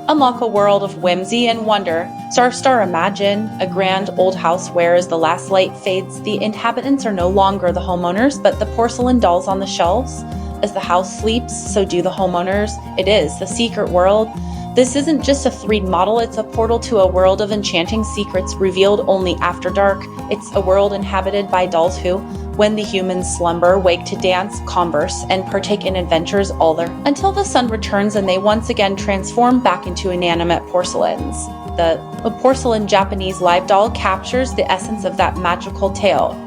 Unlock a world of whimsy and wonder. Star imagine a grand old house where as the last light fades, the inhabitants are no longer the homeowners, but the porcelain dolls on the shelves. As the house sleeps, so do the homeowners. It is the secret world. This isn't just a 3D model, it's a portal to a world of enchanting secrets revealed only after dark. It's a world inhabited by dolls who, when the humans slumber, wake to dance, converse, and partake in adventures all their until the sun returns and they once again transform back into inanimate porcelains. The Porcelain Japanese Live Doll captures the essence of that magical tale.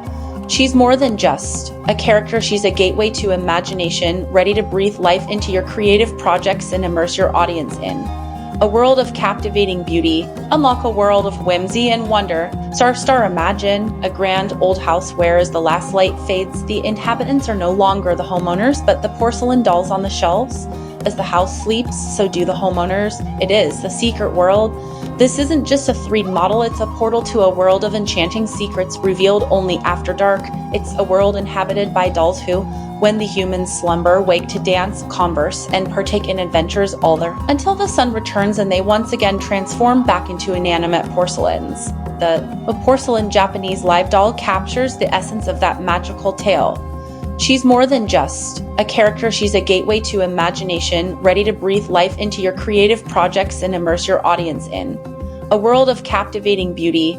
She's more than just a character, she's a gateway to imagination, ready to breathe life into your creative projects and immerse your audience in a world of captivating beauty. Unlock a world of whimsy and wonder. Star imagine a grand old house where as the last light fades, the inhabitants are no longer the homeowners, but the porcelain dolls on the shelves. As the house sleeps, so do the homeowners. It is the secret world. This isn't just a 3D model, it's a portal to a world of enchanting secrets revealed only after dark. It's a world inhabited by dolls who, when the humans slumber, wake to dance, converse, and partake in adventures all their until the sun returns and they once again transform back into inanimate porcelains. The Porcelain Japanese Live Doll captures the essence of that magical tale. She's more than just a character, she's a gateway to imagination, ready to breathe life into your creative projects and immerse your audience in a world of captivating beauty.